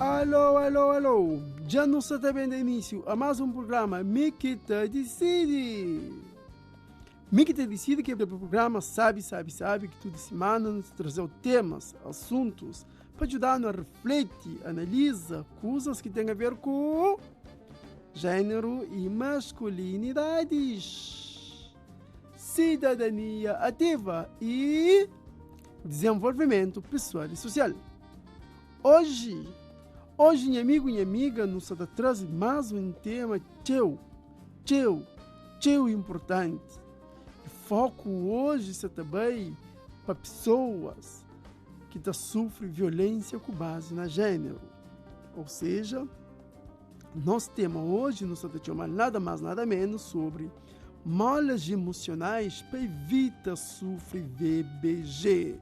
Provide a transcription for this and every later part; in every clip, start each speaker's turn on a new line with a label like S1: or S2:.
S1: Alô, alô, alô! Já não está dando início a mais um programa Miquita Decide. Miquita Decide, que é o programa sabe que toda semana nos traz temas, assuntos, para ajudar-nos a refletir, analisar coisas que têm a ver com gênero e masculinidades, cidadania ativa e desenvolvimento pessoal e social. Hoje, minha amigo e amiga, nos traz mais um tema teu importante. O foco hoje está também para pessoas que sofrem violência com base na gênero. Ou seja, nosso tema hoje nos chama nada mais, nada menos sobre malas emocionais para evitar sofrer VBG.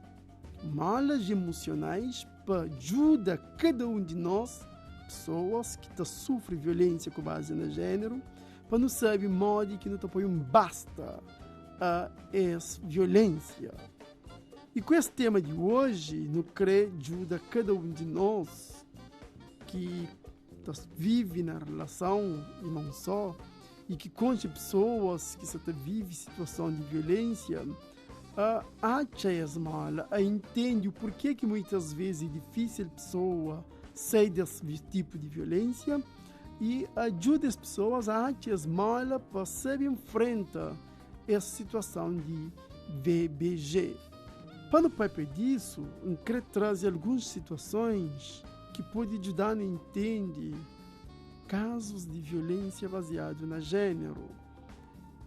S1: Malas emocionais para ajudar cada um de nós, pessoas que sofrem violência com base na gênero, para não saber modo que não põe um basta a essa violência. E com esse tema de hoje, não quer ajudar cada um de nós que vive na relação e não só, e que conhece pessoas que vivem situação de violência, acha as malas, entende o porquê que muitas vezes é difícil a pessoa sair desse tipo de violência e ajuda as pessoas a achar as malas para saber enfrentar essa situação de VBG. Para não perder disso, eu quero trazer algumas situações que podem ajudar a entender casos de violência baseado na gênero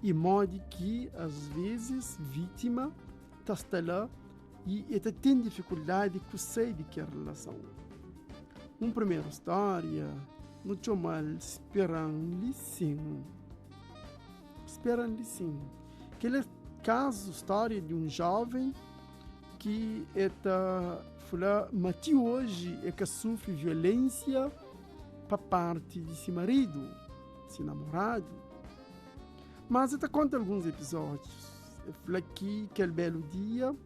S1: e modo que às vezes vítima está lá e tem dificuldade com sair daquela relação. Uma primeira história no chama Esperando-lhe sim. Aquele caso, história de um jovem que mas hoje é que sofre violência para parte de seu marido, seu namorado. Mas eu te conto alguns episódios. Eu falei que aquele belo dia,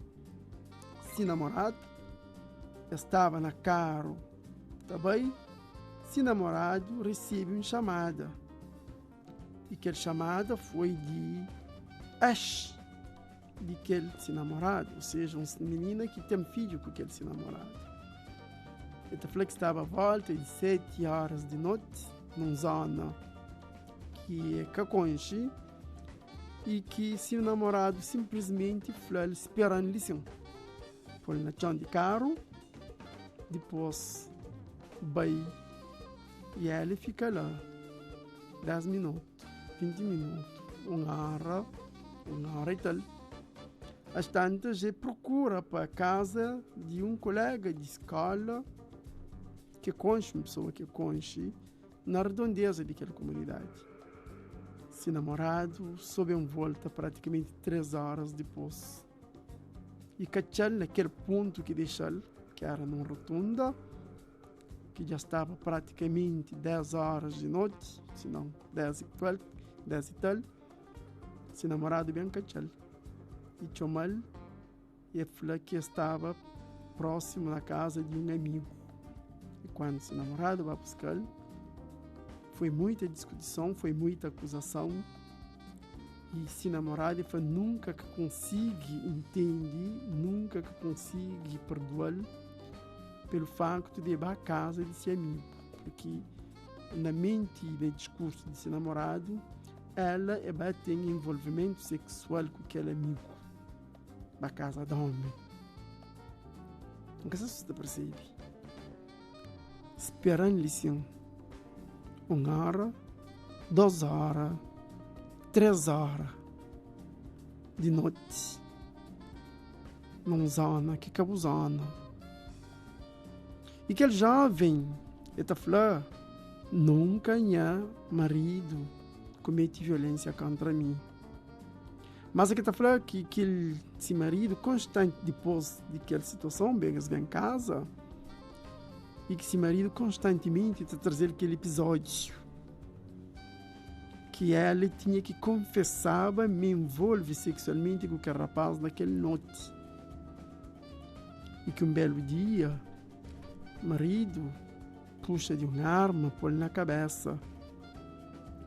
S1: seu namorado estava na carro, também, seu namorado recebe uma chamada. E aquela chamada foi de ex de aquele seu namorado, ou seja, uma menina que tem filho com aquele seu namorado. Eu te falei que estava à volta de 7 horas de noite, numa zona que é Caconche, e que seu namorado simplesmente foi esperando lição. Foi na chão de carro, depois vai e ele fica lá 10 minutos, 20 minutos, uma hora e tal. Às tantas, ele procura para a casa de um colega de escola que conhece uma pessoa que conhece na redondeza daquela comunidade. Seu namorado soube em volta praticamente 3 horas depois. E cachou naquele ponto que deixou, que era numa rotunda, que já estava praticamente 10 horas de noite, se não 10 e tal. Seu namorado bem cachou. E chamou e falou que estava próximo da casa de um amigo. E quando seu namorado vai buscar, foi muita discussão, foi muita acusação. E se namorado foi nunca que consegue entender, nunca que consegue perdoar pelo facto de ir à casa de seu amigo. Porque na mente e no discurso de seu namorado, ela tem envolvimento sexual com aquele amigo da casa de homem. Nunca se você percebe. Esperando lição. 1 hora, 2 horas, 3 horas de noite. Numa zona que acabou zona. E aquele jovem, ele falou, nunca minha marido comete violência contra mim. Mas ele falou que esse marido, constante depois daquela situação, bem em casa, e que esse marido constantemente está trazendo aquele episódio que ela tinha que confessar, me envolve sexualmente com aquele rapaz naquela noite. E que um belo dia, marido puxa de uma arma, põe na cabeça.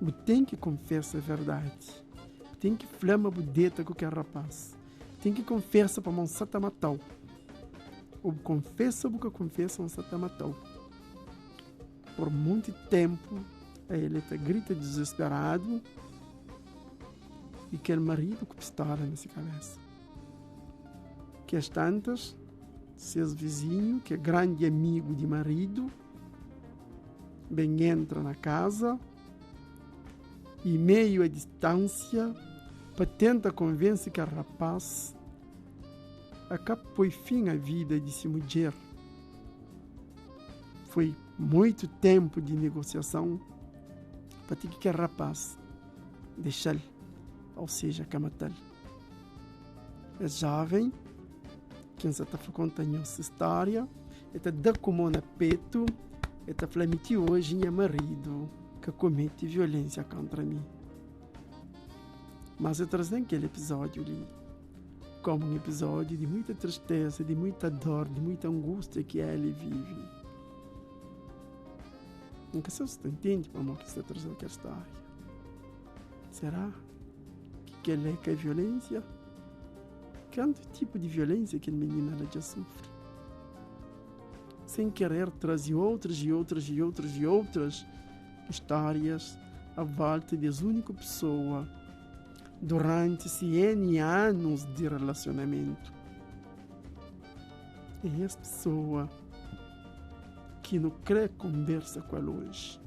S1: Você tem que confessar a verdade. Tem que flama budeta com aquele rapaz. Tem que confessar para não se matar. Ou confessa porque confessa não se matar. Por muito tempo, ele grita desesperado e aquele marido com pistola nessa cabeça. Que as tantas, seus vizinhos, que é grande amigo de marido, bem entra na casa e meio à distância para tentar convencer que o rapaz acaba põe fim à vida de sua mulher. Foi muito tempo de negociação para ter que o rapaz deixar, ou seja, que matar. É jovem, quem se está contando essa história, está dando como na peito, está falando que hoje é marido que comete violência contra mim. Mas eu trago aquele episódio ali como um episódio de muita tristeza, de muita dor, de muita angústia que ele vive. Nunca se você entende como que está trazendo aquela história. Será que ele é que é violência? Quanto tipo de violência que a menina ela já sofre? Sem querer trazer outras histórias à volta de única pessoa durante N anos de relacionamento. É essa pessoa que não quer conversa com ela hoje.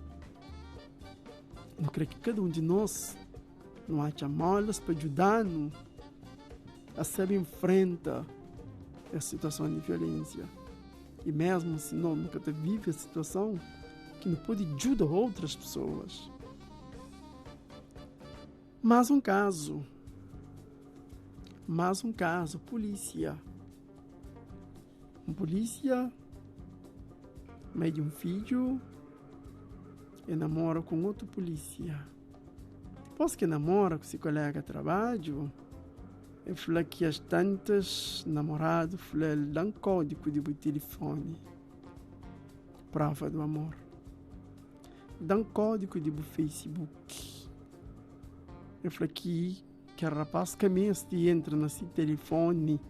S1: Não quer que cada um de nós não ache molas para ajudar-nos a saber enfrentar a situação de violência. E mesmo se não nunca vive a situação, que não pode ajudar outras pessoas. Mais um caso, polícia. Um polícia, mãe de um filho, e namora com outro polícia. Depois que namora com seu colega de trabalho, ele fala que as tantas namorados dão um código de telefone. Prova do amor. Dão um código de Facebook. Eu falei que o rapaz começa a entrar nesse telefone.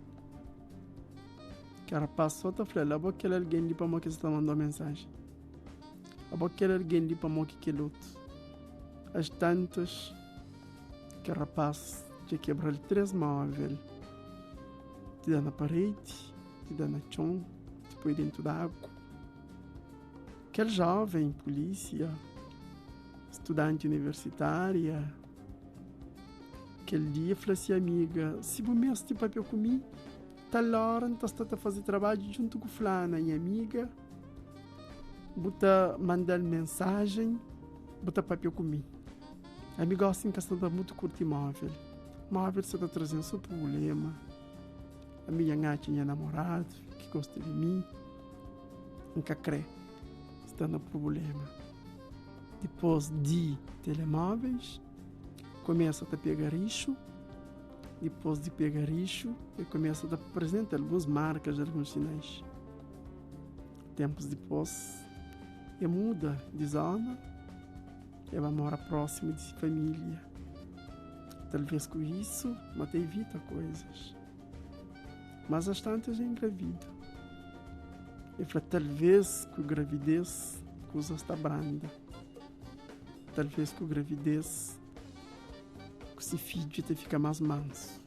S1: Que o rapaz só está falando, a boca alguém ali para mim que está mandando mensagem. A boca alguém ali para mim que luta. As tantas que o rapaz já quebra 3 móveis. Te dá na parede, te dá na chão, te põe dentro da água. Aquele jovem, polícia, estudante universitária, aquele dia falou assim, amiga, se você mesmo tem papel comigo, tal hora você está a fazer trabalho junto com fulana e amiga, você manda mensagem, você papel comigo. A amiga assim que está muito curto imóvel. Móvel você está trazendo seu problema. A minha gata tinha namorado, que gosta de mim, nunca crê, está no problema. Depois de telemóveis, começa a pegar lixo. Depois de pegar lixo, ele começa a apresentar algumas marcas, alguns sinais. Tempos depois, ele muda de zona, ele vai morar próximo de família. Talvez com isso, mas evita coisas. Mas as tantas é engravida. Ele fala, talvez com gravidez, a coisa está branda. Talvez com gravidez, esse filho fica mais manso.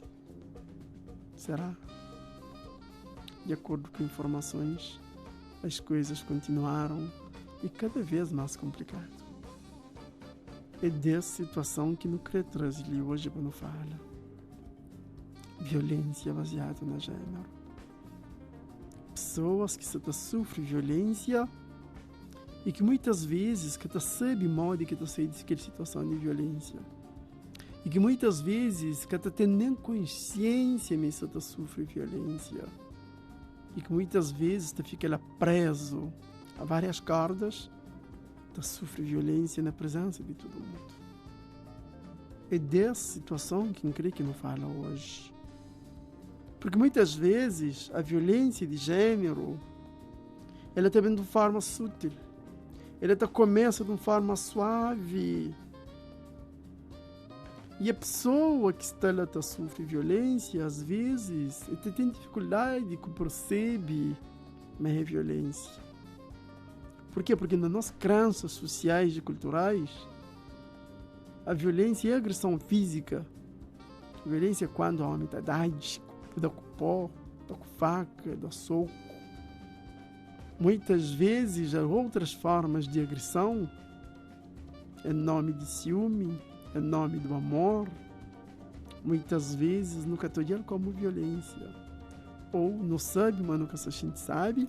S1: Será? De acordo com informações, as coisas continuaram e cada vez mais complicado. É dessa situação que não quero trazer hoje para não falar. Violência baseada na gênero. Pessoas que sofrem violência e que muitas vezes que sabem mal de que está saindo daquela situação de violência. E que muitas vezes que tem nem consciência mesmo que sofre violência. E que muitas vezes fica lá preso a várias cordas, sofre violência na presença de todo mundo. É dessa situação que eu creio que não fala hoje. Porque muitas vezes a violência de gênero ela também de forma sutil. Ele começa de uma forma suave. E a pessoa que está lá sofre violência, às vezes, tem dificuldade que percebe mas é violência. Por quê? Porque nas nossas crenças sociais e culturais, a violência é a agressão física. A violência é quando o homem está dá com pó, dá com faca, dá soco. Muitas vezes, há outras formas de agressão, em nome de ciúme, em nome do amor. Muitas vezes, nunca estou dizendo como violência. Ou não sabe, mas nunca a gente sabe.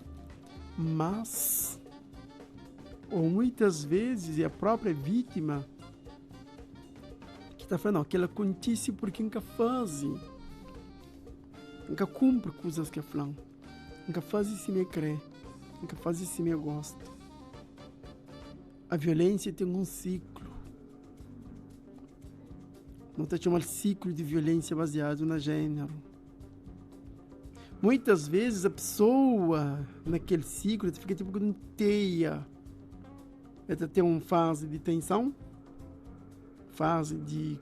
S1: Mas, ou muitas vezes, é a própria vítima que está falando, que ela acontece porque nunca faz. Nunca cumpre coisas que falam. Nunca faz se me crê. Nunca faz se me gosta. A violência tem um ciclo. Não está chamando ciclo de violência baseado na gênero. Muitas vezes a pessoa, naquele ciclo, fica tipo com teia. Ela tem uma fase de tensão, fase de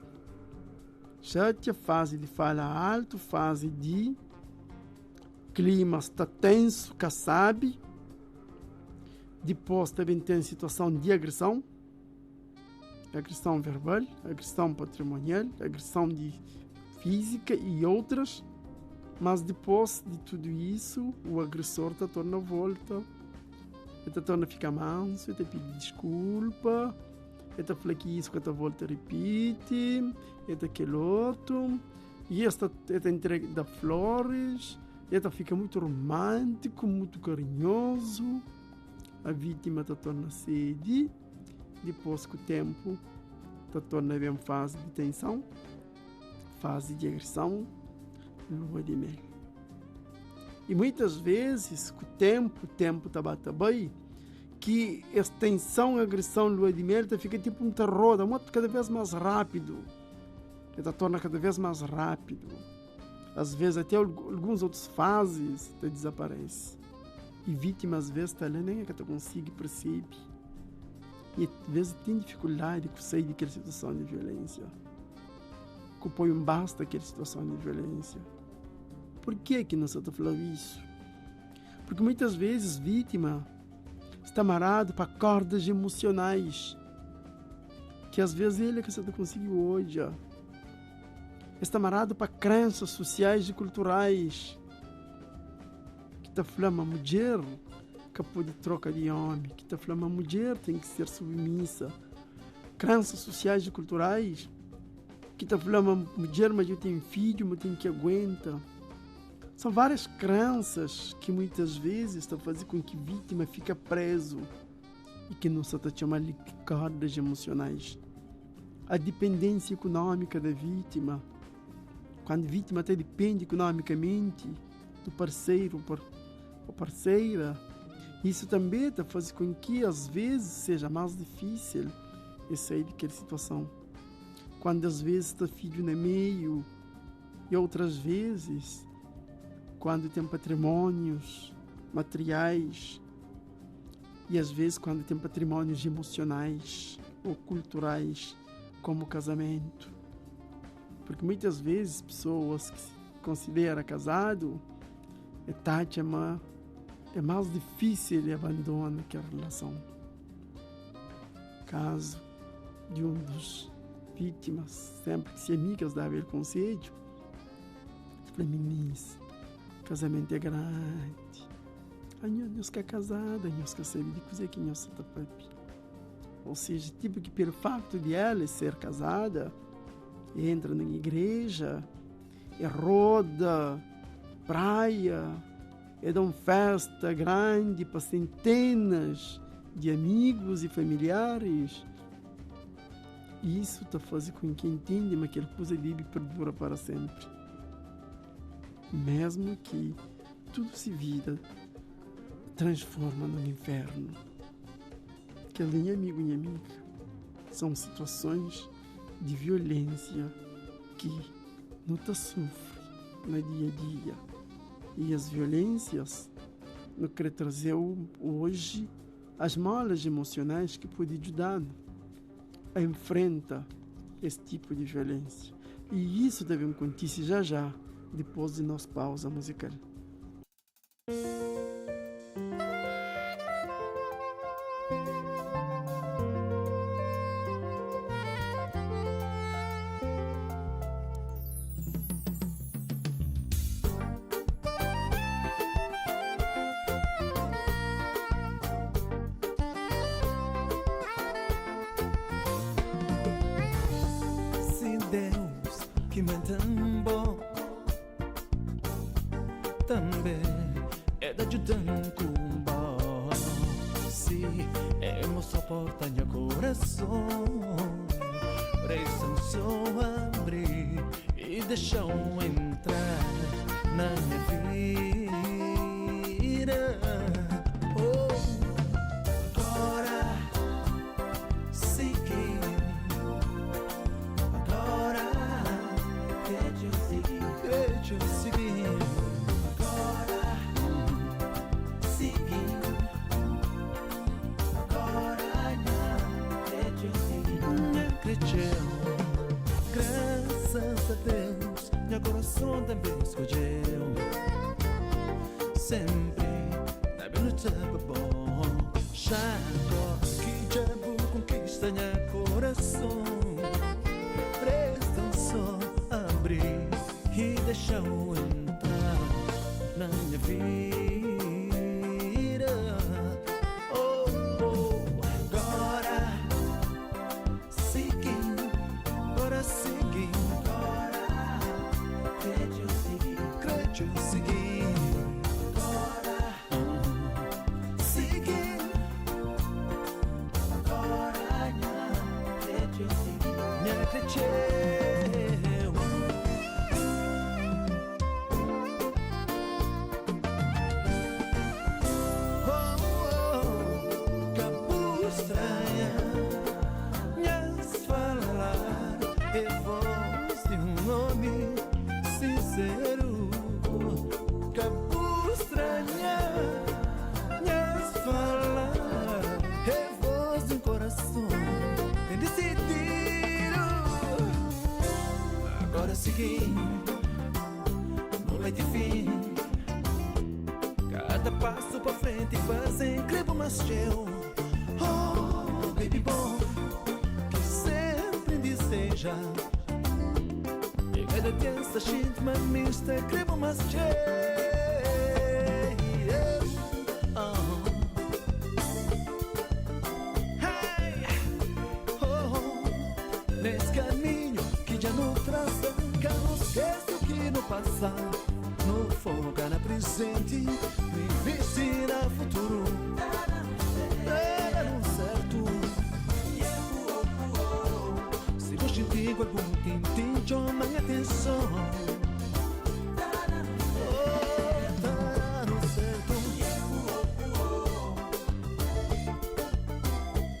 S1: chateia, fase de fala alto, fase de clima está tenso, que sabe. Depois também tem situação de agressão verbal, agressão patrimonial, agressão de física e outras. Mas depois de tudo isso, o agressor torna a volta, ele torna a ficar manso, ele pede desculpa, ele fala que isso que volta repete, ele aquele outro, e ele entrega flores, ele fica muito romântico, muito carinhoso, a vítima torna sede, depois com o tempo, torna a mesma fase de tensão, fase de agressão, lua de mel. E muitas vezes, com o tempo está bem, que essa tensão, agressão, lua de mel, fica tipo um terror, cada vez mais rápido. Ele torna cada vez mais rápido. Às vezes, até algumas outras fases desaparece. E vítima, às vezes, está ali, nem é que tu consegue perceber. E às vezes tem dificuldade de sair daquela situação de violência. Que põe um basta daquela situação de violência. Por que não se está falando isso? Porque muitas vezes vítima está amarrado para cordas emocionais que às vezes ele é que você não conseguiu hoje. Está amarrado para crenças sociais e culturais que está falando a mulher que pode trocar de homem, que está falando a mulher tem que ser submissa. Crenças sociais e culturais que está falando a mulher, mas eu tenho filho, mas tenho que aguentar. São várias crenças que muitas vezes estão fazendo com que a vítima fique preso e que não se está chamando de cordas emocionais. A dependência econômica da vítima. Quando a vítima até depende economicamente do parceiro ou parceira, isso também está fazendo com que às vezes seja mais difícil sair daquela situação. Quando às vezes está filho no meio e outras vezes quando tem patrimônios materiais e às vezes quando tem patrimônios emocionais ou culturais, como o casamento. Porque muitas vezes pessoas que se consideram casado, é mais difícil de abandonar aquela relação. Caso de um dos vítimas, sempre que se amigas dá ver conselho, para meninas, casamento é grande. A nós que é casada, nós que sabe de coisa que nós está papi. Ou seja, tipo que pelo fato de ela ser casada, entra na igreja, roda, praia, dá uma festa grande para centenas de amigos e familiares. E isso está fazendo com que entenda que aquela coisa livre perdura para sempre. Mesmo que tudo se vira, transforma no inferno. Que nem amigo e amiga são situações de violência que não te sofre no dia a dia. E as violências não querem trazer hoje as malas emocionais que podem ajudar a enfrentar esse tipo de violência. E isso deve acontecer já, depois de nossa pausa musical.
S2: Deus que me tambor também é da ajudando bom. Se é meu suporte no coração, precisam só abrir e deixar entrar na minha vida. Oh, agora seguir. Deixa eu seguir. Agora seguir. Agora não. Deixa eu seguir. Minha acredito. Graças a Deus, meu coração também escolheu. Sempre na minha luta bom. Já agora que já vou conquistar meu coração. Presta só abrir e deixa eu entrar na minha vida. Oh, oh, agora seguir, agora seguir, agora creio seguir, agora seguir, agora não creio seguir, minha acredito. Seguir, não vai ter fim. Cada passo pra frente faz incrível, mas eu, oh, baby bom, que sempre deseja. E cada dia essa gente me está incrível, mas eu, hey, oh, nesse caminho que já não traça. Não esqueça o que no passado, não foca na presente, me investir no futuro. Era no certo. Se você tem algum tintim, chama minha atenção. Oh, tá no certo.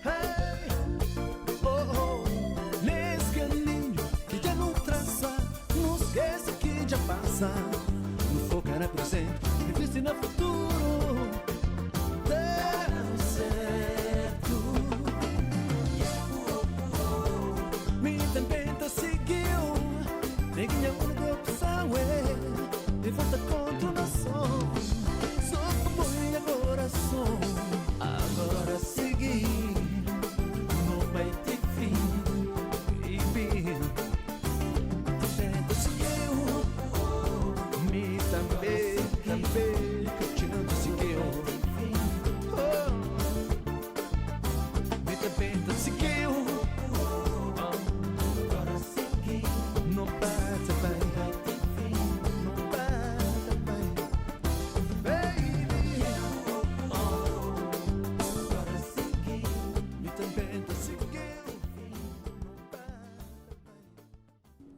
S2: Hey, oh, oh, nesse caminho que já não traça. Esquece que já passa. Não foca na presente, investe no futuro. Deu certo. Me tenta seguiu. Ninguém é a única opção. De volta contra o nação. Só põe agora som. Agora seguir. Não vai ter fim. Baby.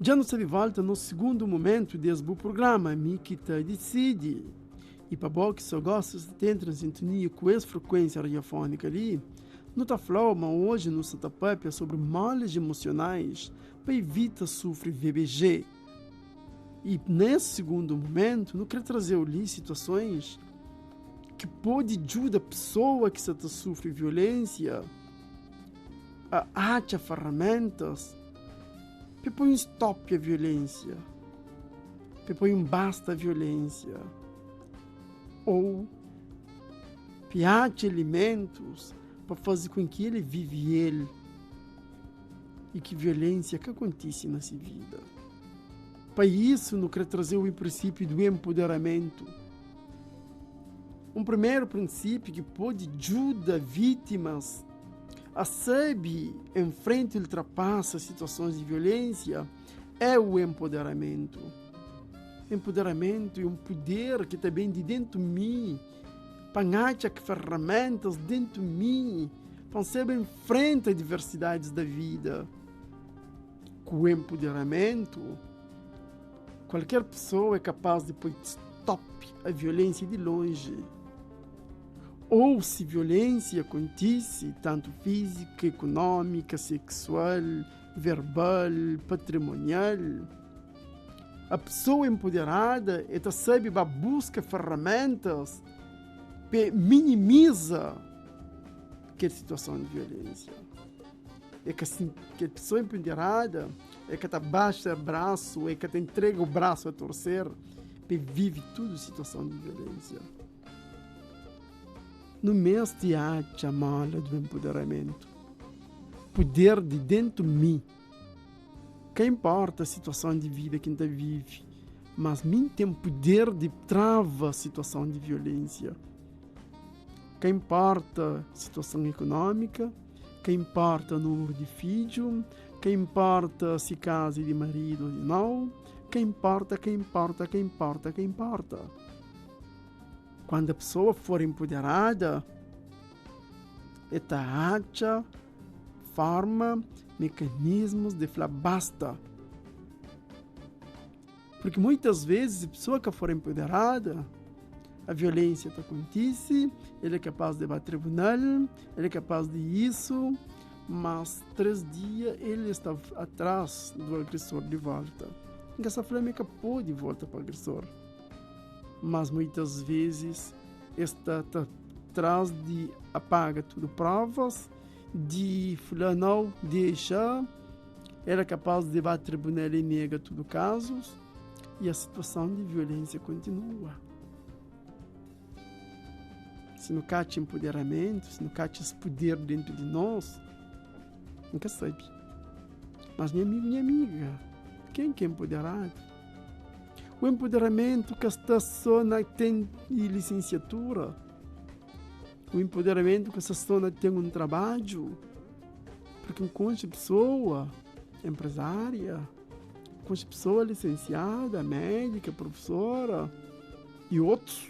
S1: Já nos de volta no segundo momento desse programa, Mikita decide. E para bom que só gosta de ter em sintonia com essa frequência radiofônica ali, não está falando hoje no Santa Pépia sobre males emocionais para evitar sofrer VBG. E nesse segundo momento, não quero trazer ali situações que pode ajudar a pessoa que está sofre violência a achar ferramentas para pôr um stop à violência, para pôr um basta à violência, ou para achar alimentos para fazer com que ele vive ele e que violência que acontece na sua vida. Para isso, não quero trazer o princípio do empoderamento. Um primeiro princípio que pode ajudar vítimas a saber enfrentar e ultrapassar situações de violência é o empoderamento. Empoderamento é um poder que está bem de dentro de mim, para achar ferramentas dentro de mim, para saber enfrentar as diversidades da vida. Com o empoderamento, qualquer pessoa é capaz de pôr stop à violência de longe. Ou se violência acontece, tanto física, econômica, sexual, verbal, patrimonial, a pessoa empoderada sabe a busca ferramentas para minimizar aquela situação de violência. É que assim, que a pessoa empoderada é que baixa o braço, é que entrega o braço a torcer para viver tudo situação de violência. No mês de acha mala do empoderamento, poder de dentro de mim, que importa a situação de vida que a gente vive, mas mim tem poder de travar a situação de violência. Que importa a situação econômica, que importa o número de filhos, que importa se casa de marido ou não, que importa. Quando a pessoa for empoderada, ela acha forma, mecanismos de falar basta. Porque muitas vezes a pessoa que for empoderada, a violência acontece, ele é capaz de ir ao tribunal, ele é capaz de isso, mas 3 dias ele está atrás do agressor de volta. Então, essa flamenca pode voltar para o agressor, mas muitas vezes está atrás de apagar tudo provas, de falar não, deixa, ele é capaz de ir ao tribunal e nega tudo casos, e a situação de violência continua. Se não cacha empoderamento, se não cacha esse poder dentro de nós, nunca sabe. Mas meu amigo, minha amiga, quem que é empoderado? O empoderamento que está só tem licenciatura, o empoderamento que está só tem um trabalho, porque com a pessoa empresária, com a pessoa licenciada, médica, professora e outros,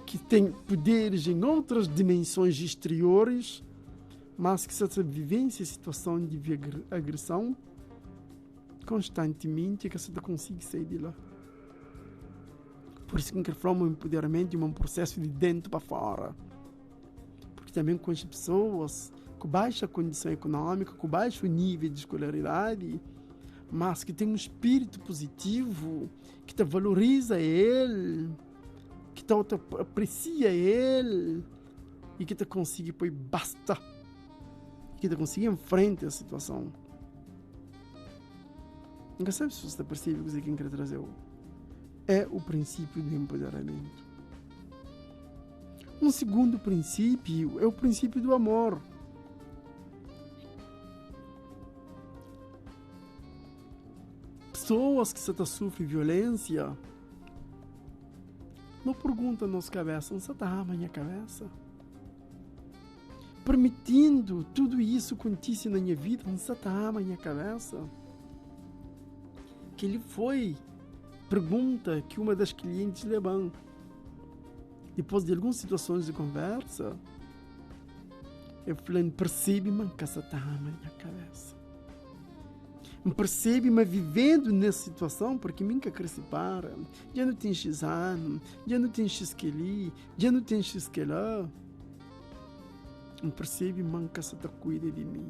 S1: que tem poderes em outras dimensões exteriores, mas que se vivência situação de agressão constantemente, que você não consegue sair de lá. Por isso que forma um empoderamento e um processo de dentro para fora. Porque também com as pessoas com baixa condição econômica, com baixo nível de escolaridade, mas que tem um espírito positivo, que te valoriza ele, que te aprecia ele e que te consegue pôr basta, que te consegue enfrentar a situação. Nunca sabe se você percebe o que eu quero trazer. É o princípio do empoderamento. Um segundo princípio é o princípio do amor. Pessoas que sofrem violência não perguntam na nossa cabeça, não está a minha cabeça? Permitindo tudo isso acontecer na minha vida, não está a minha cabeça? Que ele foi pergunta que uma das clientes levam depois de algumas situações de conversa, eu falei, percebe-me que está a minha cabeça. Percebe-me vivendo nessa situação, porque nunca cresce para. Já não tem X ano, já não tem X que ali, já não tem X que lá. Percebe-me que você cuida de mim.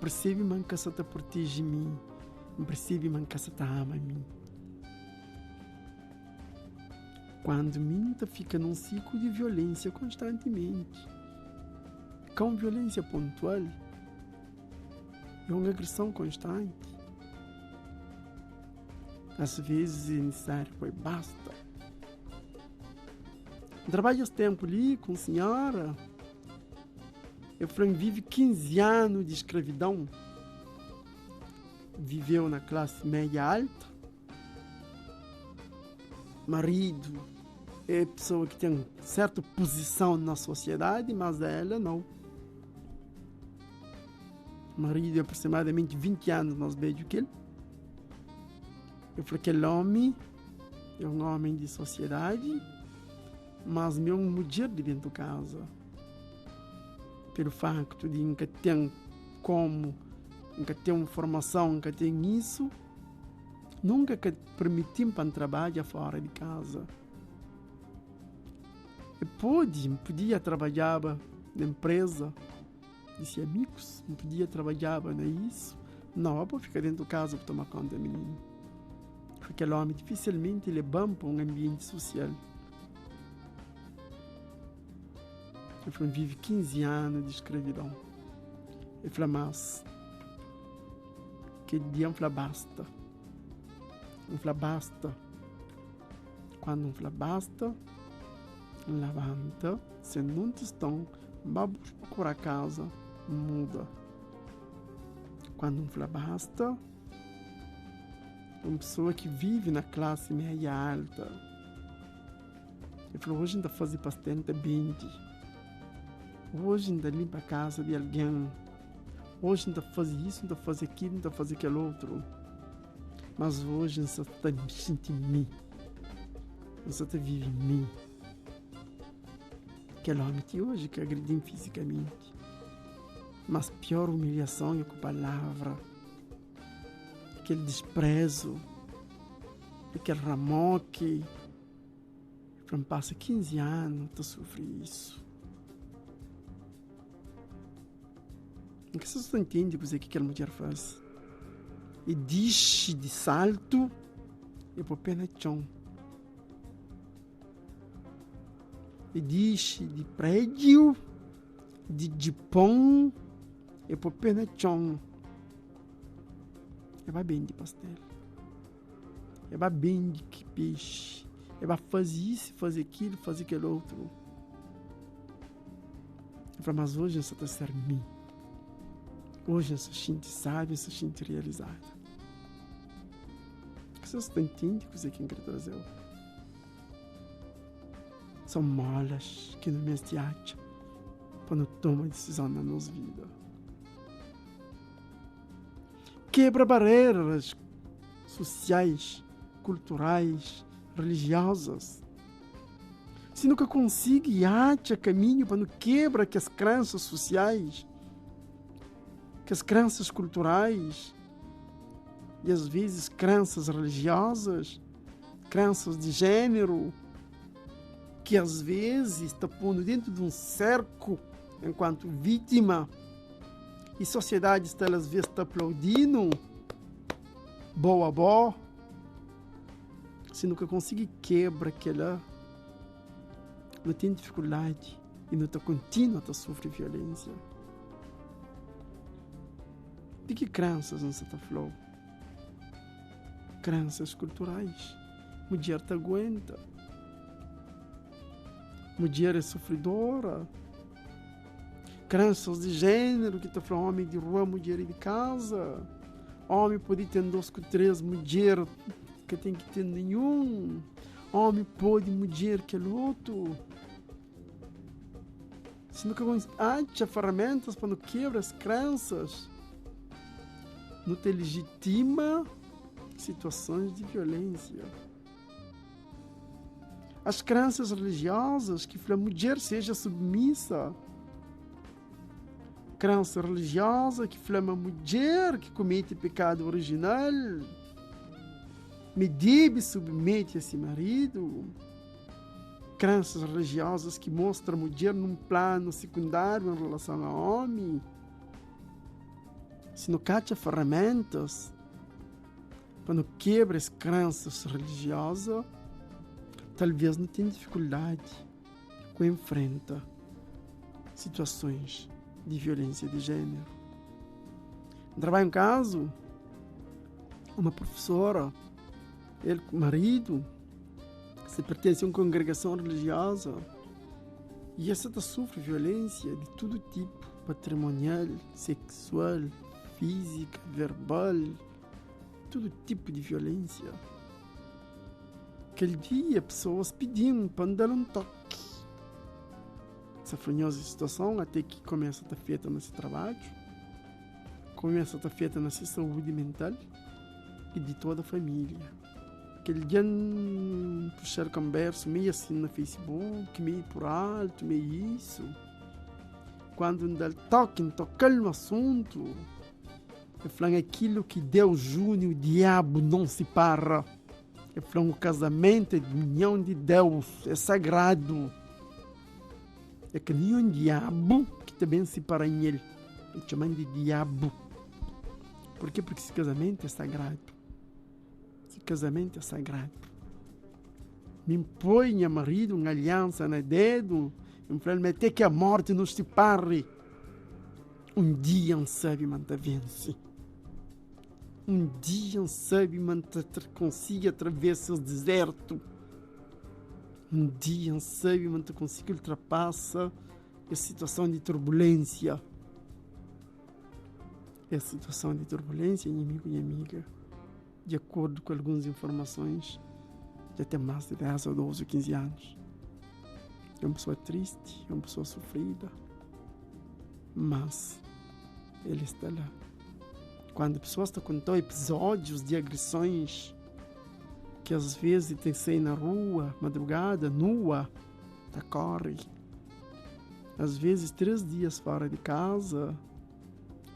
S1: Percebe-me que você protege mim. Percebe-me que você ama mim. quando minta fica num ciclo de violência constantemente. Com violência pontual e uma agressão constante. Às vezes é necessário, pois basta. Trabalho esse tempo ali com a senhora. Efraim vive 15 anos de escravidão. Viveu na classe média alta. Marido é pessoa que tem certa posição na sociedade, mas ela não. Marido é aproximadamente 20 anos mais velho que ele. Eu falei que aquele homem é um homem de sociedade, mas é uma mulher de dentro de casa. Pelo facto de nunca ter como, nunca ter uma formação, nunca ter isso, nunca permitimos para trabalhar fora de casa. E podia trabalhar na empresa, disse amigos, não podia trabalhar nisso. Não, para ficar dentro de casa para tomar conta do menino. Porque aquele homem dificilmente ele é bom para um ambiente social. Ele vive 15 anos de escravidão. Ele falou, mas que dia ele falou basta. Ele falou basta. Quando ele falou basta, ele levanta, se não estão, vai procurar a casa, muda. Quando ele falou basta, uma pessoa que vive na classe média alta. Ele falou, hoje ainda faz pastel, ainda bende. Hoje ainda limpa a casa de alguém. Hoje ainda faz isso, ainda faz aquilo, ainda faz aquele outro. Mas hoje ainda está sentindo em mim. Ainda está vive em mim. Aquele homem de hoje que agrediu fisicamente. Mas pior humilhação é com a palavra. Aquele desprezo, aquele ramoque. Passa 15 anos, tu sofre isso. O que vocês não entendem o que aquela mulher faz? E diz de salto e por pena chão. E diz de prédio, de pão e por pena chão. E vai bem de pastel. E vai bem de peixe. E vai fazer isso, fazer aquilo, fazer aquele outro. Eu falo, mas hoje eu só estou sendo mim. Hoje eu sou gente sábia, eu sou gente realizada. Vocês não entendem o que quem trazeu? São molas que não me acham quando tomam decisão na nossa vida. Quebra barreiras sociais, culturais, religiosas. Se nunca consegue achar caminho para não quebrar que as crenças sociais, que as crenças culturais e às vezes crenças religiosas, crenças de gênero, que às vezes está pondo dentro de um cerco enquanto vítima. E a sociedade está, às vezes, está aplaudindo. Boa. Se nunca consegue quebrar aquela, não tem dificuldade e não está contínua a sofrer violência. De que crenças não se está falando? Crenças culturais. Mulher te aguenta. Mulher é sofredora. Crenças de gênero, que está falando homem de rua, mulher de casa. Homem pode ter 2 com 3, mulher que tem que ter nenhum. Homem pode, mulher que é outro. Se nunca acha ferramentas para não quebrar as crenças, não te legitima situações de violência. As crenças religiosas que a mulher seja submissa. Crença religiosa que a mulher que comete pecado original me deve submete a esse marido. Crenças religiosas que mostram a mulher num plano secundário em relação ao homem. Se não cacha ferramentas para não quebrar as crenças religiosas, talvez não tenha dificuldade com enfrenta situações de violência de gênero. Trabalho em caso, uma professora, ele com o marido, se pertence a uma congregação religiosa e essa sofre violência de todo tipo, patrimonial, sexual, física, verbal, todo tipo de violência. Aquele dia, pessoas pediam para dar um toque. Essa fanhosa situação até que começa a estar feita nesse trabalho, começa a estar feita nessa saúde mental e de toda a família. Aquele dia, puxar conversa, meio assim no Facebook, meio por alto, meio isso. Quando dá tocar no assunto, eu falo aquilo que Deus une, o diabo não se para. Eu falo, o casamento é de união de Deus, é sagrado. É que nem um diabo que também se para em ele. Ele chama de diabo. Por quê? Porque esse casamento é sagrado. Esse casamento é sagrado. Me impõe, marido, uma aliança no dedo. Eu falo, até que a morte nos separe. Um dia um sabe manter vence. Um dia um sabe manter consiga atravessar o deserto. Um dia um sabe manter consiga ultrapassar a situação de turbulência. A situação de turbulência, inimigo e amiga, de acordo com algumas informações, já tem mais de 10 ou 12 ou 15 anos. É uma pessoa triste, é uma pessoa sofrida, mas ele está lá. Quando a pessoa está contando episódios de agressões, que às vezes tem que sair na rua, madrugada, nua, tá corre. Às vezes 3 dias fora de casa,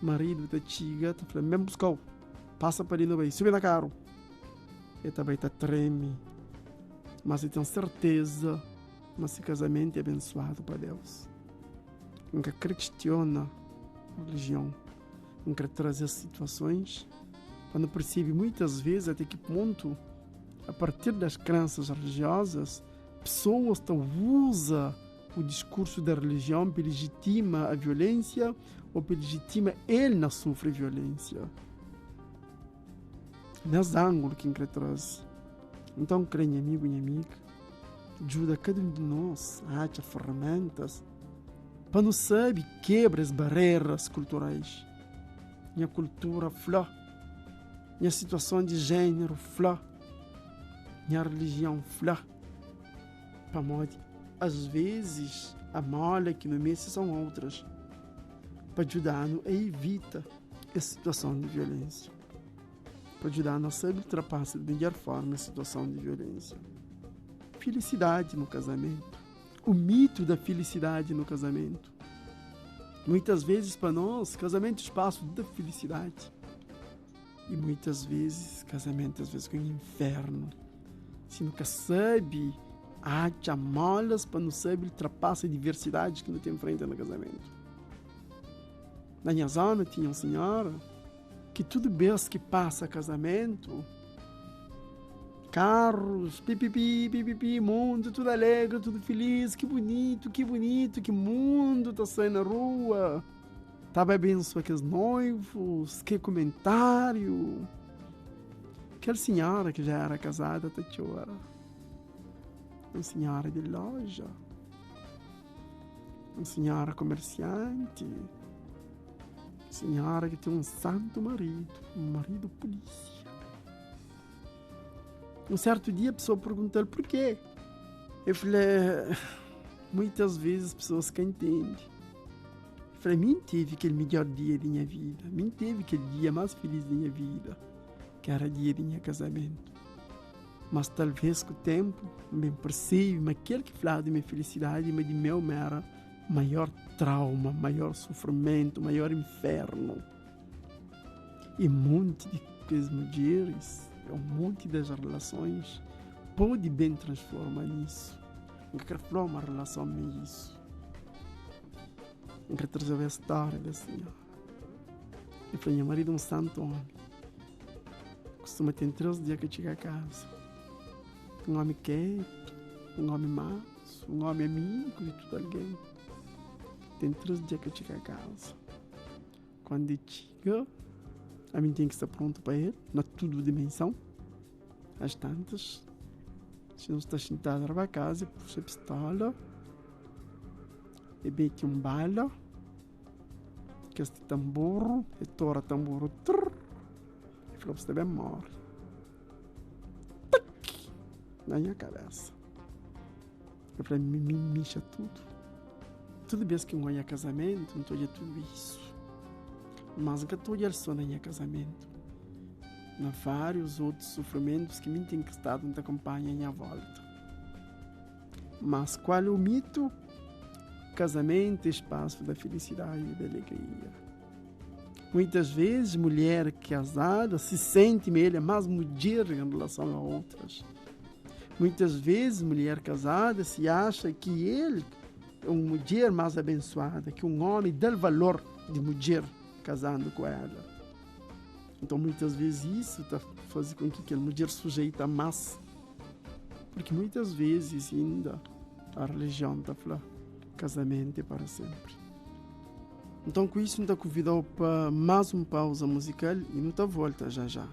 S1: marido da tiga, tá falando, mesmo buscar, passa para ele, vai, sube na carro. Ele também tá treme, mas ele tem certeza, mas esse casamento é abençoado para Deus. Nunca questiona a religião, nunca trazer situações, quando percebe muitas vezes até que ponto, a partir das crenças religiosas, pessoas usam o discurso da religião para legitimar a violência ou para legitimar ele não sofre violência. Nesse ângulo que ele traz. Então, creio, amigo e amiga, ajuda cada um de nós a achar ferramentas para não saber quebrar as barreiras culturais. Minha cultura flá, minha situação de gênero flá, minha religião flá. Para modo, às vezes, a malha que no mês são outras, para ajudar-nos a evitar a situação de violência, para ajudar-nos a ultrapassar de melhor forma a situação de violência. Felicidade no casamento, o mito da felicidade no casamento. Muitas vezes para nós, casamento é espaço da felicidade. E muitas vezes, casamento às vezes é um inferno. Se nunca sabe, há molas para não saber ultrapassar a diversidade que não tem frente no casamento. Na minha zona tinha uma senhora que tudo vez que passa casamento, carros, pipipi, mundo, tudo alegre, tudo feliz, que bonito, que mundo tá saindo na rua. Tava abençoando aqueles noivos, que comentário. Aquela senhora que já era casada, até chora. Uma senhora de loja, uma senhora comerciante, uma senhora que tem um santo marido, um marido polícia. Um certo dia a pessoa perguntou por quê. Eu falei, muitas vezes as pessoas que entendem. Eu falei, me teve aquele melhor dia da minha vida, me teve aquele dia mais feliz da minha vida, que era o dia do meu casamento. Mas talvez com o tempo, me percebo, mas aquele que falava de minha felicidade, mas de meu era maior trauma, maior sofrimento, maior inferno. E um monte de mulheres, um monte das relações, pode bem transformar nisso. Não quero falar uma relação meio isso. Não quero trazer a história da senhora. Eu falei, meu marido é um santo homem. Costuma ter 3 dias que chega a casa. Um homem quieto, um homem mais, um homem amigo de todo alguém. Tem 3 dias que eu chego a casa. Quando eu chego, a mim tem que estar pronto para ele, na tudo dimensão. Às tantas, se não está sentado para casa, puxa a pistola, e mete bala, que este tambor, e tora tambor, e falou, você bem morre. Na minha cabeça. Eu falei, me mixa tudo. Tudo bem que eu olho casamento, não estou tudo isso. Mas que estou só na minha casamento. Na vários outros sofrimentos que me tem que estar na acompanha à minha volta. Mas qual é o mito? Casamento é espaço da felicidade e da alegria. Muitas vezes, mulher casada se sente melhor, mais mulher em relação a outras. Muitas vezes, mulher casada se acha que ele é uma mulher mais abençoada, que um homem dá valor de mulher casando com ela. Então, muitas vezes, isso está fazendo com que a mulher sujeita mais. Porque muitas vezes ainda a religião está falando casamento é para sempre. Então, com isso, eu convido para mais uma pausa musical e não volta já já.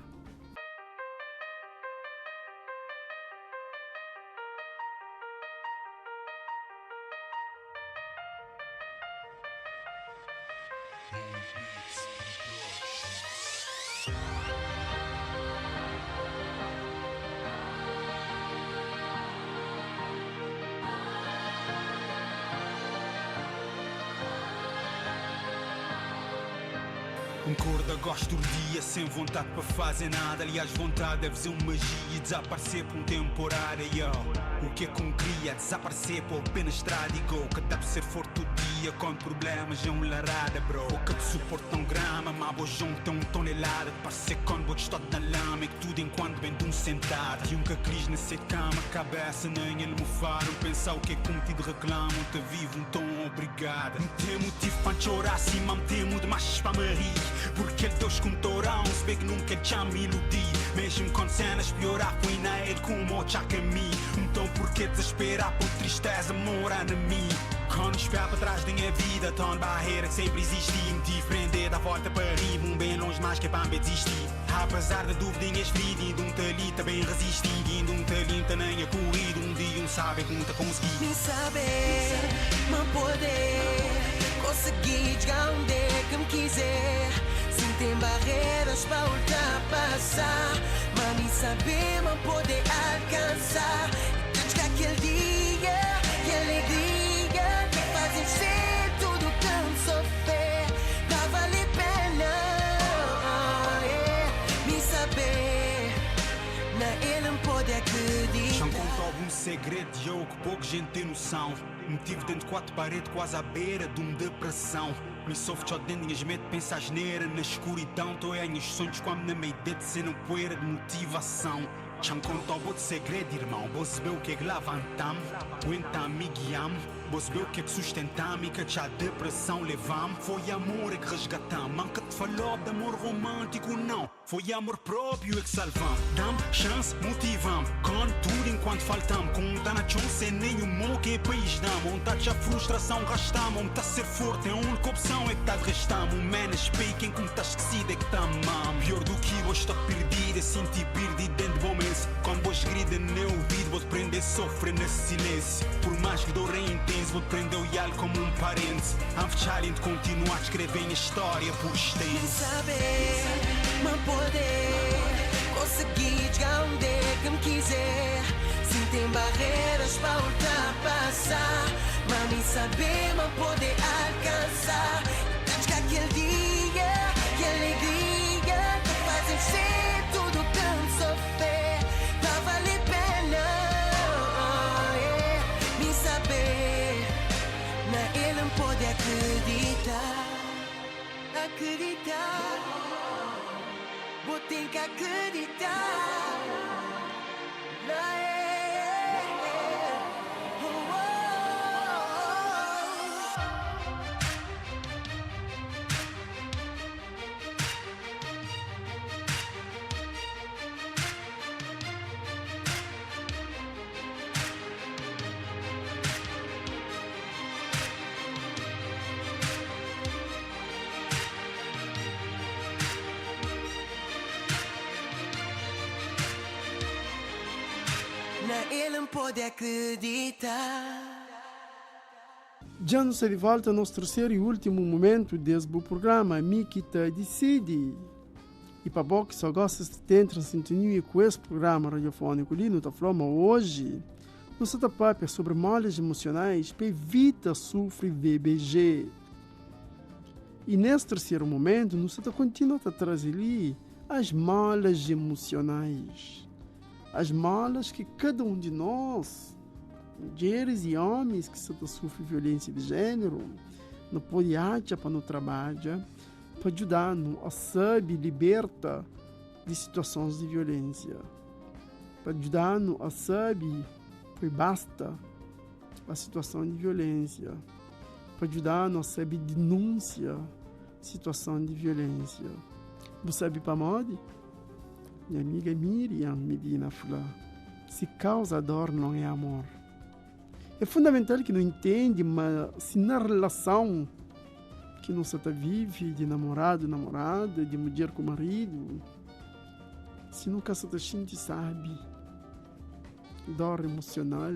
S3: Concorda, gosto do dia sem vontade para fazer nada. Aliás, vontade deve ser uma magia e desaparecer por um temporário. O que é que queria? Desaparecer por apenas estrada e go. Que deve ser forte o dia quando problemas é um larada, bro. O que te suporta grama, mas vou junto uma tonelada. De parecer quando vou estar na lama e que tudo enquanto vem de um sentado. E um que cris nessa cama, cabeça nem ele me faram. Pensar o que é que cometido reclamo, te vivo então obrigado. Não tem motivo para chorar, sim, mas me temo demais para me rir. Porque ele Deus como torão, se bem que nunca ele já me iludi. Mesmo quando cenas piorar, foi na ele como o chaca mim. Então por que desesperar por tristeza morar em mim? Quando espero para trás da minha vida, tão barreira que sempre existe. Indiferente da volta para rir, bem longe mais que para me desistir. Apesar da dúvida em ferido, um talita bem resistindo. Um talita nem é corrido, um dia um sabe que nunca consegui.
S4: Me saber, me poder, conseguir chegar onde que me quiser. Sem ter barreiras para ultrapassar, mas me saber, me poder alcançar. E chegar aquele dia e alegria que fazem ser tudo tão sofrer. Tá vale a pena, me saber, na ele não pode acreditar.
S3: Já conto algum segredo e eu que pouca gente tem noção. Me tive dentro de 4 paredes, quase à beira de uma depressão. Me sofro só dentro de mente, pensa asneira na escuridão. Tô aí nos sonhos como na meia de ser poeira de motivação. Já me conto algum segredo, irmão. Vou saber o que é que levanta-me, aguenta-me e guia-me. Vou saber o que é que sustenta-me e que já a depressão leva-me. Foi amor é que resgata-me, nunca te falou de amor romântico, não. Foi amor próprio é que salva-me. Dá-me chance, motiva-me, com tudo enquanto falta-me. Com tá na chance sem nenhum que é país dá-me. Vontade já frustração rasta-me, onde tá ser forte é a única opção é que tá de restar-me. O man speaking como tá esquecido é que tá mam. Pior do que hoje estou perdido, senti perdido dentro de momentos. Quando vou grida no meu ouvido, vou te prender sofrer nesse silêncio. Por mais que dor é intenso, vou te prender o ial como um parente. A fechar de continuar a escrever a história por
S4: Me
S3: extenso.
S4: saber, me poder, conseguir chegar onde que me quiser. Sem ter barreiras para ultrapassar, mas me saber, me poder alcançar. E chegar aquele dia e alegria que fazem ser tudo tão sofrer. Tá vale a pena, me saber, na ele não pode acreditar. Acreditar, vou ter que acreditar. Na ele. ele não pode acreditar.
S1: Já nos de volta ao nosso terceiro e último momento desse programa, Mikita Decide. E para bom que só gosta de ter em sintonia com esse programa radiofônico ali no Tafloma hoje, nos papo sobre malhas emocionais para evitar sofrer VBG. E nesse terceiro momento, nos continua a trazer ali as malas emocionais. As malas que cada um de nós, mulheres e homens que sofrem violência de gênero, não pode achar para no trabalho, para ajudar-nos a saber libertar de situações de violência. Para ajudar-nos a saber que basta a situação de violência. Para ajudar-nos a saber denúncia situação de violência. Você sabe para onde? Minha amiga Miriam Medina falou: se causa dor não é amor. É fundamental que não entende, mas se na relação que não se vive de namorado, namorada, de mulher com marido, se nunca se sente sabe dor emocional,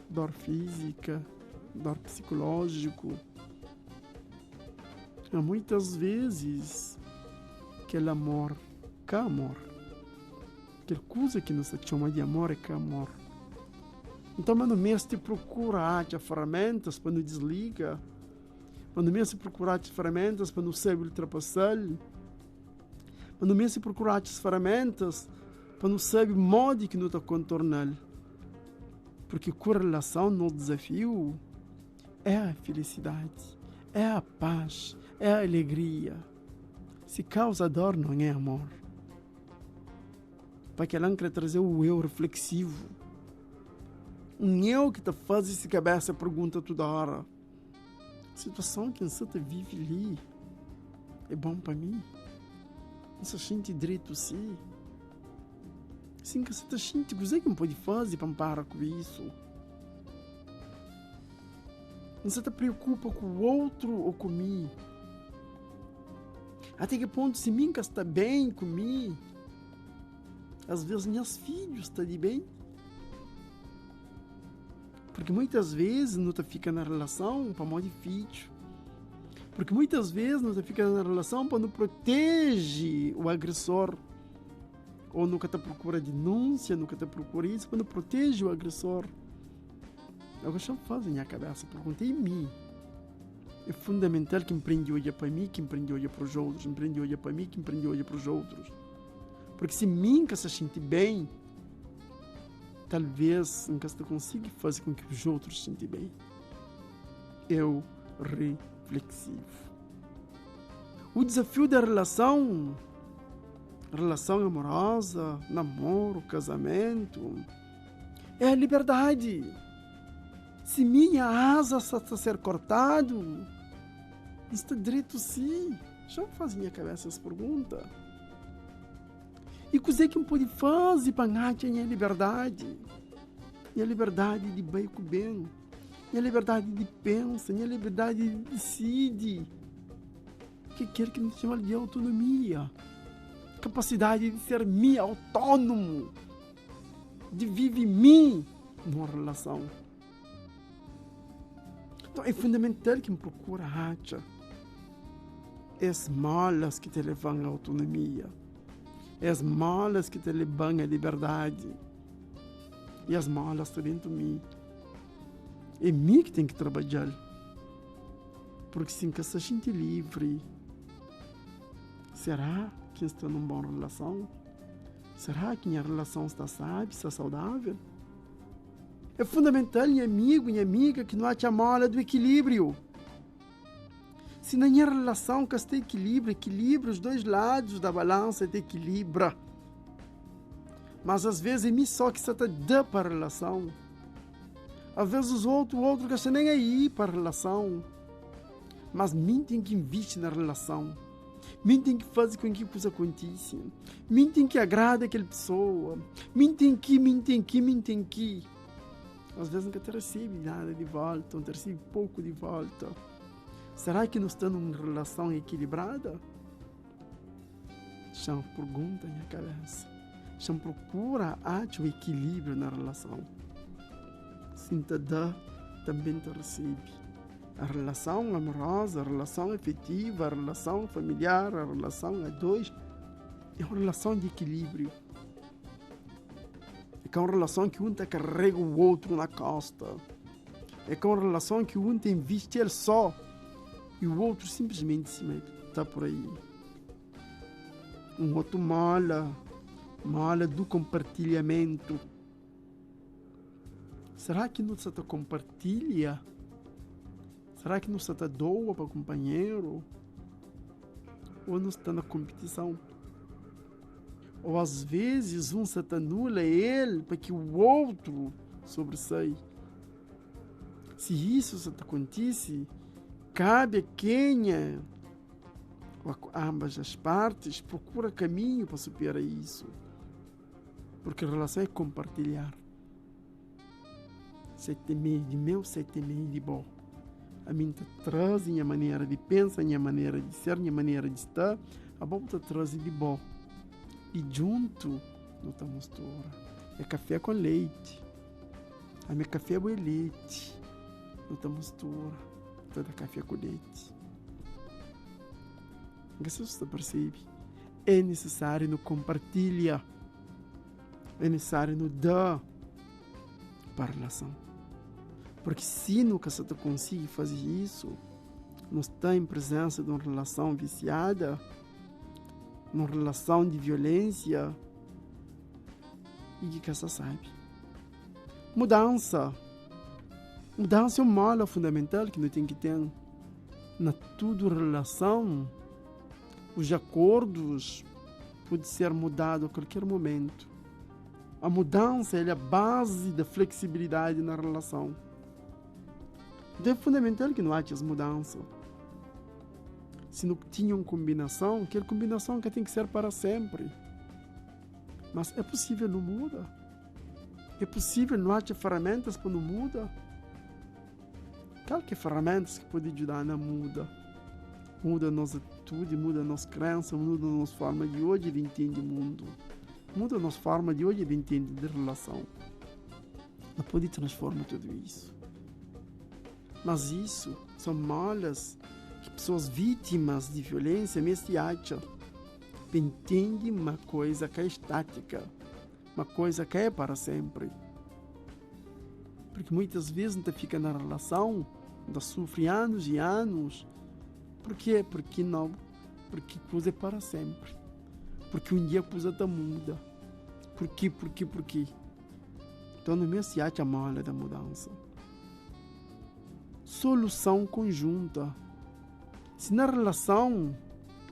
S1: dor física, dor psicológico. Há muitas vezes aquele amor, que amor. Aquela coisa que nos chama de amor é que amor. Então, quando mesmo procura as ferramentas para nos desligar, quando mesmo procura as ferramentas para nos saber ultrapassar, quando mesmo procura as ferramentas para nos saber o modo que nos contornar. Porque com a relação, no desafio, é a felicidade, é a paz, é a alegria. Se causa dor, não é amor. Para que ela quer trazer o eu reflexivo. Um eu que te faz essa cabeça pergunta toda hora. A situação que você vive ali é bom para mim? Você sente direito sim? Sim que você está sentindo, o que você pode fazer para parar com isso? Você te preocupa com o outro ou comigo? Até que ponto se mim está bem comigo? Às vezes meus filhos estão de bem. Porque muitas vezes não fica na relação para modo difícil. Porque muitas vezes não fica na relação para não proteger o agressor. Ou nunca te procura denúncia, nunca te procura isso, para não proteger o agressor. Eu gosto de fazer minha cabeça, perguntei em mim. É fundamental que empreende olha para mim, que empreende olha para os outros, empreende olha para mim, que empreende olha para os outros. Porque se mim que se sente bem, talvez nunca se consiga fazer com que os outros se sentem bem. Eu reflexivo. O desafio da relação amorosa, namoro, casamento, é a liberdade. Se minha asa está a ser cortado, está direito sim. Já me faz minha cabeça essa pergunta. E o que é que eu pode fazer para ganhar a minha liberdade? Minha liberdade de bem com bem. Minha liberdade de pensar, minha liberdade de decidir. Que quer que nos chama de autonomia. Capacidade de ser mim autônomo. De viver mim numa relação. Então é fundamental que me procure achar as malas que te levam à autonomia. As malas que te levam à liberdade. E as malas estão dentro de mim. É mim que tem que trabalhar. Porque se que se sente livre, será que está numa boa relação? Será que minha relação está sábia, está saudável? É fundamental, minha amigo, minha amiga, que não ache a mala do equilíbrio. Se na minha relação que está equilíbrio, os dois lados da balança de equilíbrio. Mas às vezes é mim só que se dá para a relação. Às vezes o outro que está nem aí para a relação. Mas mim tem que investir na relação. Mim tem que fazer com que a coisa aconteça. Mim tem que agradar aquela pessoa. Mim tem que. Às vezes nunca te recebe nada de volta, não te recebe pouco de volta. Será que não está numa relação equilibrada? Já pergunta na minha cabeça. Já procura o equilíbrio na relação. Se te dá, também te recebe. A relação amorosa, a relação afetiva, a relação familiar, a relação a dois, é uma relação de equilíbrio. É uma relação que um te carrega o outro na costa. É uma relação que um te investe ele só e o outro simplesmente está por aí. Um outro mala do compartilhamento. Será que não se compartilha? Será que não se doa para o companheiro? Ou não está na competição? Ou às vezes um se anula ele para que o outro sobressaia. Se isso se acontece, cabe a quem ambas as partes procura caminho para superar isso. Porque a relação é compartilhar. 7,5 de meu, 7,5 de bom. A mim te traz a minha maneira de pensar, a minha maneira de ser, a minha maneira de estar. A bom te traz de bom. E junto, não está mistura. É café com leite. A minha café é leite. Não está mistura. Toda café com leite. Você percebe? É necessário no compartilhar. É necessário no dar para a relação. Porque se nunca você consegue fazer isso, não está em presença de uma relação viciada, uma relação de violência, e que você sabe. Mudança é um mal fundamental que nós temos que ter na toda relação. Os acordos podem ser mudados a qualquer momento. A mudança é a base da flexibilidade na relação. Então é fundamental que não haja as mudanças. Se não tinha uma combinação, aquela combinação que tem que ser para sempre. Mas é possível não muda. É possível não haja ferramentas para não muda. Qual que ferramentas que podem ajudar na muda? Muda a nossa atitude, muda a nossa crença, muda a nossa forma de hoje de entender o mundo. Muda a nossa forma de hoje de entender a relação. Não pode transformar tudo isso. Mas isso são malas que pessoas vítimas de violência me se acham. Entendem uma coisa que é estática, uma coisa que é para sempre. Porque muitas vezes a gente fica na relação, a gente sofre anos e anos. Por quê? Porque não. Porque coisa é para sempre. Porque um dia a coisa está muda. Por quê? Então não me se acha mala da mudança. Solução conjunta. Se na relação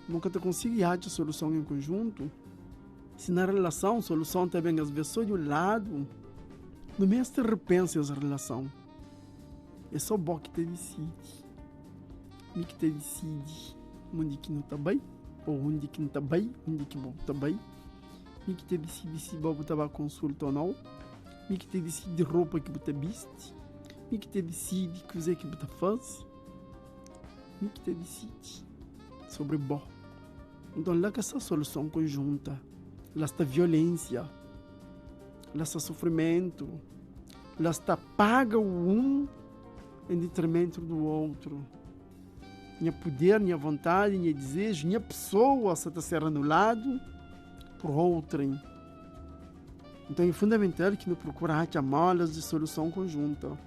S1: nunca te consegue achar solução em conjunto, se na relação a solução também às vezes só de um lado, não me se repensa essa relação. É só bom que te decide. Me que te decide onde que não está bem, ou onde que não está bem, onde que está bem. Me que te decide se você vai consulta ou não. Me que te decide roupa que você veste. Me que te decide coisa que você faz. Me que te decide sobre bom. Então lá que essa solução conjunta, lá está violência, lá está sofrimento, lá está paga um em detrimento do outro. Minha poder, minha vontade, minha desejo, minha pessoa está ser anulado por outrem. Então é fundamental que não procurar chamadas de solução conjunta.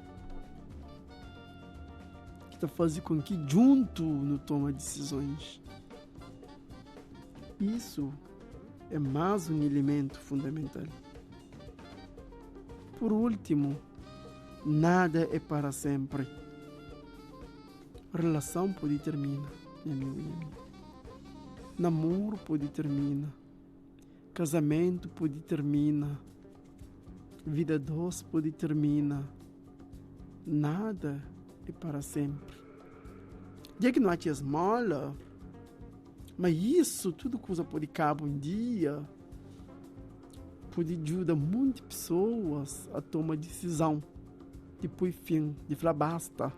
S1: Que está fazendo com que junto não toma decisões. Isso é mais um elemento fundamental. Por último, nada é para sempre. Relação pode terminar, meu amigo e minha amiga. Namoro pode terminar. Casamento pode terminar. Vida doce pode terminar. Nada é para sempre. Já que não há esmola, mas isso, tudo coisa pode acabar um dia, pode ajudar muitas pessoas a tomar decisão. Depois, fim, de falar basta.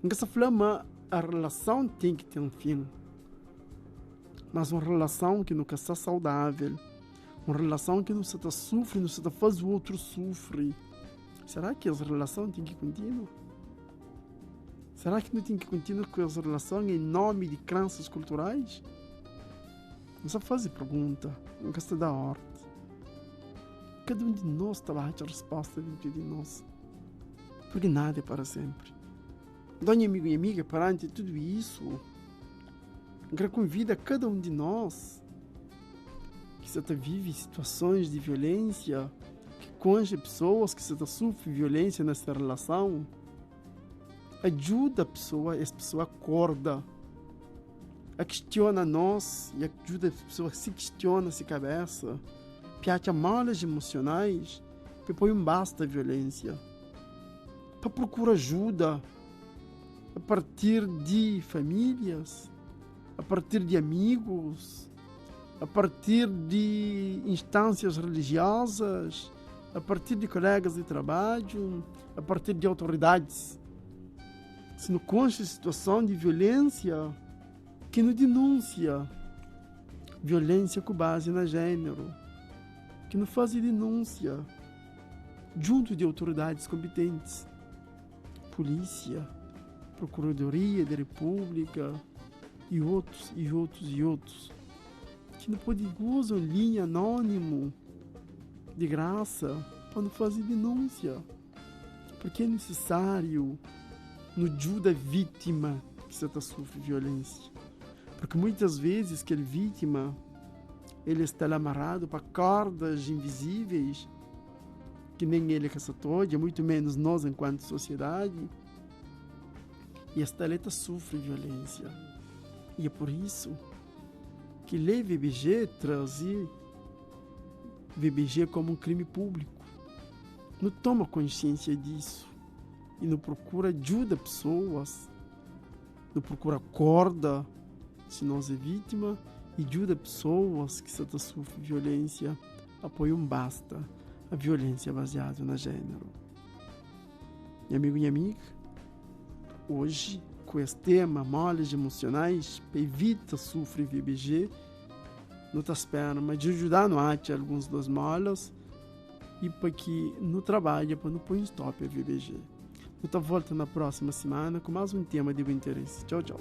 S1: Nessa flama, a relação tem que ter um fim. Mas uma relação que nunca está saudável, uma relação que não se está sofre, não se está faz o outro sofre, Será que essa relação tem que continuar? Será que não tem que continuar com essa relação em nome de crenças culturais? Não só fazer pergunta, nunca se dá ordem. Cada um de nós trabalha a resposta dentro de nós. Porque nada é para sempre. Dona amigo e amiga, perante tudo isso, eu convido a cada um de nós que se vive situações de violência, que conhece pessoas que se sofrem violência nessa relação, ajuda a pessoa, essa pessoa acorda, a questiona nós e ajuda a pessoa a se questiona a cabeça, piacha malas emocionais, para pôr um basta a violência, para procurar ajuda a partir de famílias, a partir de amigos, a partir de instâncias religiosas, a partir de colegas de trabalho, a partir de autoridades. Se não consta situação de violência, que não denuncia violência com base na gênero, que não faz denúncia junto de autoridades competentes, polícia, Procuradoria da República e outros, que não pode usar linha anônimo de graça para não fazer denúncia, porque é necessário no ajuda a vítima que está sofrendo violência, porque muitas vezes que a vítima ele está amarrado para cordas invisíveis que nem ele que todo, muito menos nós enquanto sociedade, e esta letra sofre violência. E é por isso que lei VBG trazer VBG como um crime público. Não toma consciência disso e não procura ajuda pessoas, não procura corda se nós é vítima e ajuda pessoas que estão sofrendo violência, apoia basta a violência baseada na gênero. Meu amigo e amiga, hoje, com esse tema, moles emocionais, para evitar sofrer VBG, não está esperando, mas de ajudar no arte alguns dos moles e para que não trabalhe, para não pôr stop a VBG. Eu estou voltando na próxima semana com mais um tema de interesse. Tchau, tchau.